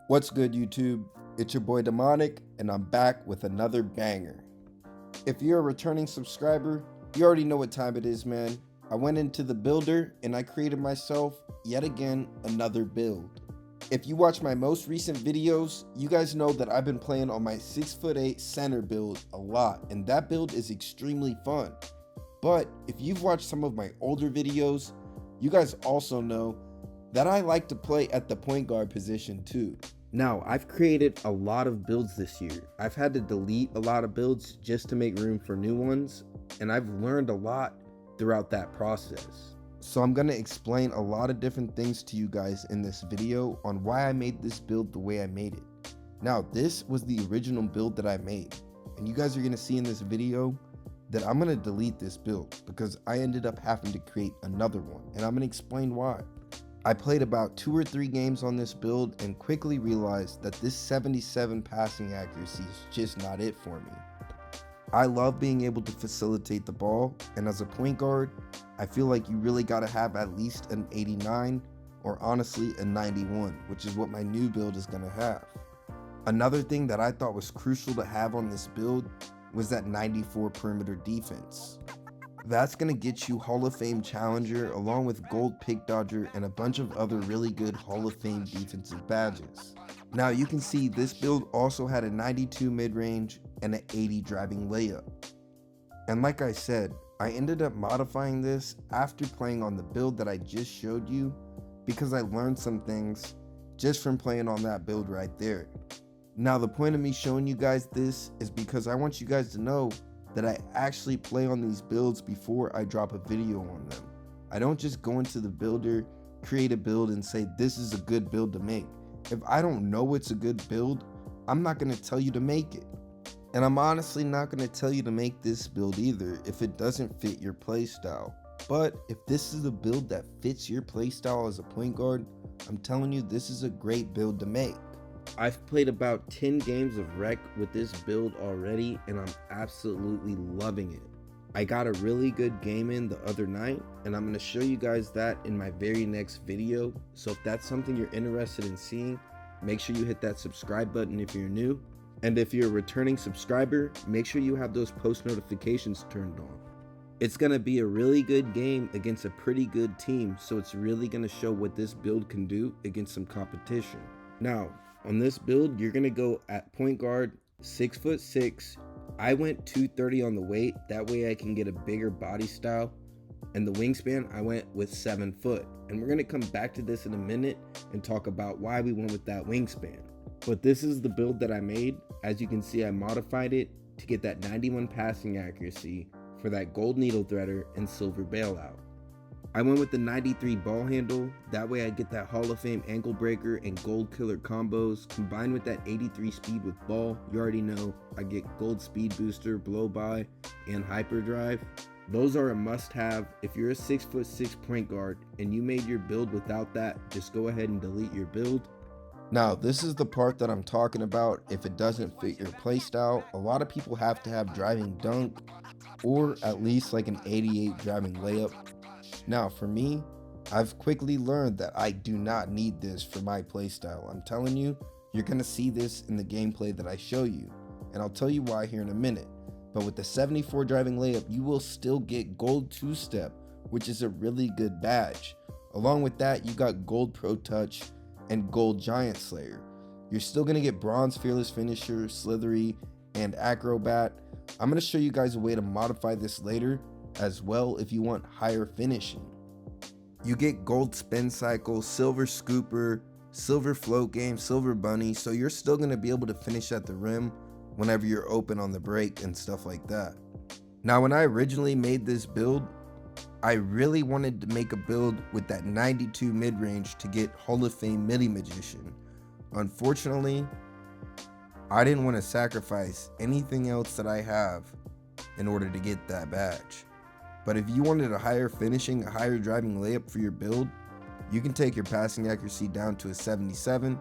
What's good, YouTube? It's your boy Demonic, and I'm back with another banger. If you're a returning subscriber, you already know what time it is, man. I went into the builder and I created myself, yet again, another build. If you watch my most recent videos, you guys know that I've been playing on my 6'8" center build a lot, and that build is extremely fun. But if you've watched some of my older videos, you guys also know that I like to play at the point guard position too. Now, I've created a lot of builds this year. I've had to delete a lot of builds just to make room for new ones, and I've learned a lot throughout that process. So I'm going to explain a lot of different things to you guys in this video on why I made this build the way I made it. Now, this was the original build that I made, and you guys are going to see in this video that I'm going to delete this build because I ended up having to create another one, and I'm going to explain why. I played about 2 or 3 games on this build and quickly realized that this 77 passing accuracy is just not it for me. I love being able to facilitate the ball, and as a point guard, I feel like you really got to have at least an 89 or honestly a 91, which is what my new build is going to have. Another thing that I thought was crucial to have on this build was that 94 perimeter defense. That's going to get you Hall of Fame Challenger along with Gold Pick Dodger and a bunch of other really good Hall of Fame defensive badges. Now you can see this build also had a 92 mid-range and an 80 driving layup. And like I said, I ended up modifying this after playing on the build that I just showed you because I learned some things just from playing on that build right there. Now the point of me showing you guys this is because I want you guys to know that I actually play on these builds before I drop a video on them. I don't just go into the builder, create a build and say this is a good build to make. If I don't know it's a good build, I'm not going to tell you to make it. And I'm honestly not going to tell you to make this build either if it doesn't fit your playstyle. But if this is a build that fits your playstyle as a point guard, I'm telling you this is a great build to make. I've played about 10 games of Rec with this build already, and I'm absolutely loving it. I got a really good game in the other night, and I'm going to show you guys that in my very next video. So if that's something you're interested in seeing, make sure you hit that subscribe button if you're new. And if you're a returning subscriber, make sure you have those post notifications turned on. It's going to be a really good game against a pretty good team, so it's really going to show what this build can do against some competition. Now, on this build, you're going to go at point guard, 6'6". I went 230 on the weight. That way I can get a bigger body style. And the wingspan, I went with 7 foot. And we're going to come back to this in a minute and talk about why we went with that wingspan. But this is the build that I made. As you can see, I modified it to get that 91 passing accuracy for that gold needle threader and silver bailout. I went with the 93 ball handle, that way I get that Hall of Fame ankle breaker and gold killer combos, combined with that 83 speed with ball. You already know I get gold speed booster, blow by, and hyperdrive. Those are a must have. If you're a 6'6" point guard and you made your build without that, just go ahead and delete your build. Now this is the part that I'm talking about. If it doesn't fit your playstyle, a lot of people have to have driving dunk or at least like an 88 driving layup. Now for me, I've quickly learned that I do not need this for my playstyle. I'm telling you, you're going to see this in the gameplay that I show you, and I'll tell you why here in a minute. But with the 74 driving layup, you will still get gold 2-step, which is a really good badge. Along with that, you got gold pro touch and gold giant slayer. You're still going to get bronze fearless finisher, slithery, and acrobat. I'm going to show you guys a way to modify this later as well if you want higher finishing. You get gold spin cycle, silver scooper, silver float game, silver bunny, so you're still going to be able to finish at the rim whenever you're open on the break and stuff like that. Now when I originally made this build, I really wanted to make a build with that 92 mid-range to get Hall of Fame Midi Magician. Unfortunately, I didn't want to sacrifice anything else that I have in order to get that badge. But if you wanted a higher finishing, a higher driving layup for your build, you can take your passing accuracy down to a 77,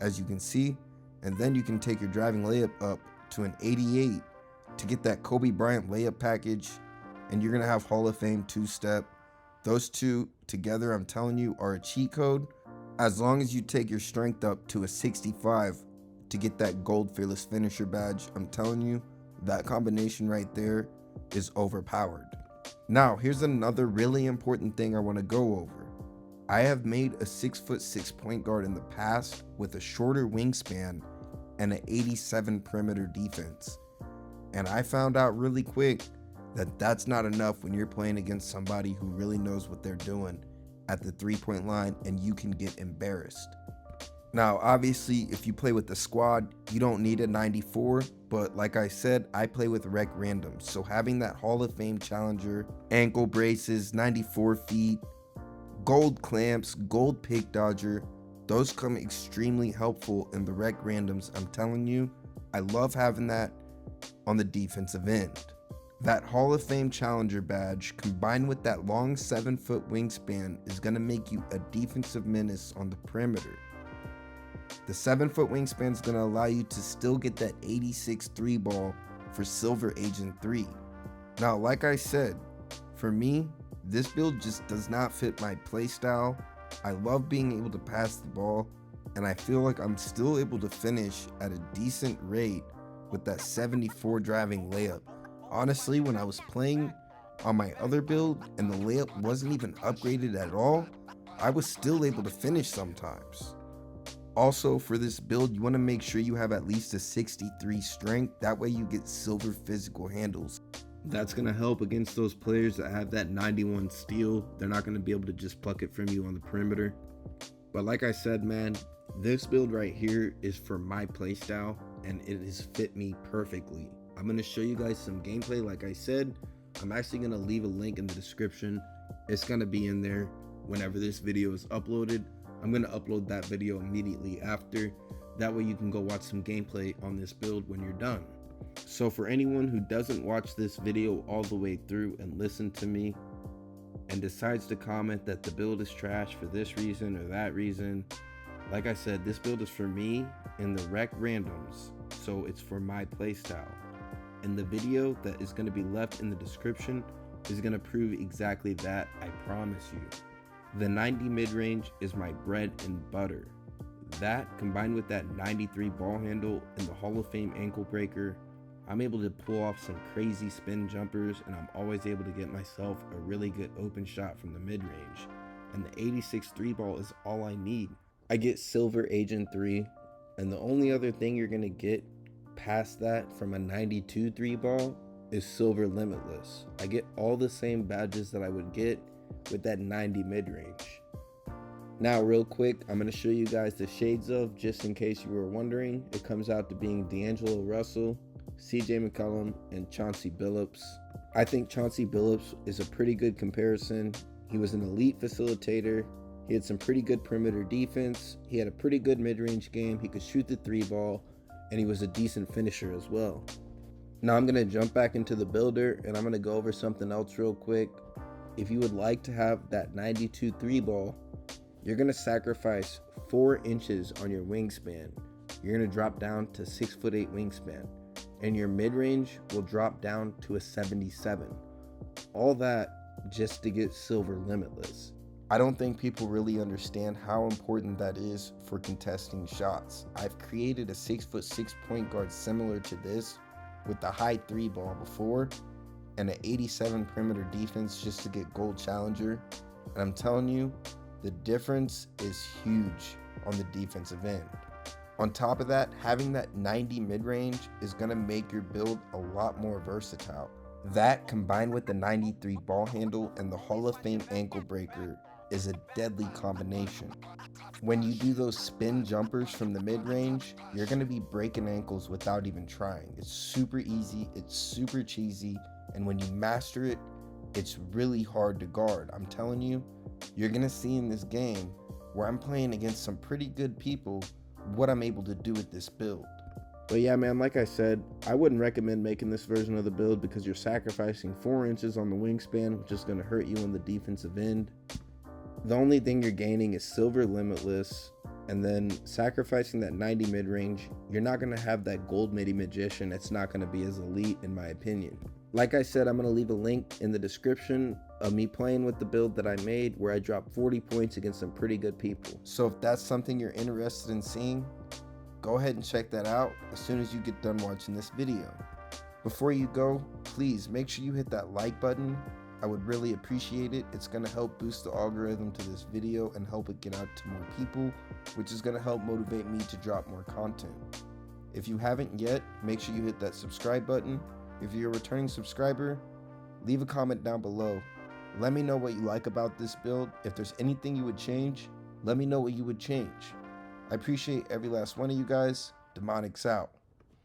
as you can see, and then you can take your driving layup up to an 88 to get that Kobe Bryant layup package, and you're going to have Hall of Fame 2-step. Those two together, I'm telling you, are a cheat code. As long as you take your strength up to a 65 to get that gold fearless finisher badge, I'm telling you, that combination right there is overpowered. Now, here's another really important thing I want to go over. I have made a 6'6" point guard in the past with a shorter wingspan and an 87 perimeter defense. And I found out really quick that that's not enough when you're playing against somebody who really knows what they're doing at the 3-point line, and you can get embarrassed. Now, obviously, if you play with the squad, you don't need a 94, but like I said, I play with rec randoms, so having that Hall of Fame challenger, ankle braces, 94 feet, gold clamps, gold pick dodger, those come extremely helpful in the rec randoms. I'm telling you, I love having that on the defensive end. That Hall of Fame challenger badge combined with that long 7-foot wingspan is going to make you a defensive menace on the perimeter. The 7-foot wingspan is going to allow you to still get that 86 3 ball for Silver Agent 3. Now, like I said, for me, this build just does not fit my playstyle. I love being able to pass the ball, and I feel like I'm still able to finish at a decent rate with that 74 driving layup. Honestly, when I was playing on my other build and the layup wasn't even upgraded at all, I was still able to finish sometimes. Also, for this build, you want to make sure you have at least a 63 strength. That way you get silver physical handles. That's going to help against those players that have that 91 steal. They're not going to be able to just pluck it from you on the perimeter. But like I said, man, this build right here is for my playstyle, and it has fit me perfectly. I'm going to show you guys some gameplay. Like I said, I'm actually going to leave a link in the description. It's going to be in there whenever this video is uploaded. I'm going to upload that video immediately after. That way you can go watch some gameplay on this build when you're done. So for anyone who doesn't watch this video all the way through and listen to me and decides to comment that the build is trash for this reason or that reason, like I said, this build is for me in the rec randoms, so it's for my playstyle. And the video that is going to be left in the description is going to prove exactly that, I promise you. The 90 mid-range is my bread and butter. That, combined with that 93 ball handle and the Hall of Fame ankle breaker, I'm able to pull off some crazy spin jumpers, and I'm always able to get myself a really good open shot from the mid-range. And the 86 3 ball is all I need. I get Silver Agent 3, and the only other thing you're going to get past that from a 92 3 ball is Silver Limitless. I get all the same badges that I would get with that 90 mid-range. Now, real quick, I'm going to show you guys the shades of, just in case you were wondering. It comes out to being D'Angelo Russell, CJ McCollum, and Chauncey Billups. I think Chauncey Billups is a pretty good comparison. He was an elite facilitator. He had some pretty good perimeter defense. He had a pretty good mid-range game. He could shoot the 3 ball, and he was a decent finisher as well. Now I'm going to jump back into the builder, and I'm going to go over something else real quick. If you would like to have that 92 3 ball, you're going to sacrifice 4 inches on your wingspan. You're going to drop down to 6'8" wingspan, and your mid-range will drop down to a 77. All that just to get Silver Limitless. I don't think people really understand how important that is for contesting shots. I've created a 6'6" point guard similar to this with the high 3 ball before, and an 87 perimeter defense just to get gold challenger. And I'm telling you, the difference is huge on the defensive end. On top of that, having that 90 mid-range is going to make your build a lot more versatile. That, combined with the 93 ball handle and the Hall of Fame ankle breaker, is a deadly combination. When you do those spin jumpers from the mid-range, you're going to be breaking ankles without even trying. It's super easy, it's super cheesy, and when you master it, it's really hard to guard. I'm telling you, you're going to see in this game where I'm playing against some pretty good people what I'm able to do with this build. But yeah, man, like I said, I wouldn't recommend making this version of the build because you're sacrificing 4 inches on the wingspan, which is going to hurt you on the defensive end. The only thing you're gaining is Silver Limitless, and then sacrificing that 90 mid-range, you're not going to have that gold midi magician. It's not going to be as elite in my opinion. Like I said, I'm going to leave a link in the description of me playing with the build that I made where I dropped 40 points against some pretty good people. So if that's something you're interested in seeing, go ahead and check that out as soon as you get done watching this video. Before you go, please make sure you hit that like button. I would really appreciate it. It's going to help boost the algorithm to this video and help it get out to more people, which is going to help motivate me to drop more content. If you haven't yet, make sure you hit that subscribe button. If you're a returning subscriber, leave a comment down below. Let me know what you like about this build. If there's anything you would change, let me know what you would change. I appreciate every last one of you guys. Demonic's out.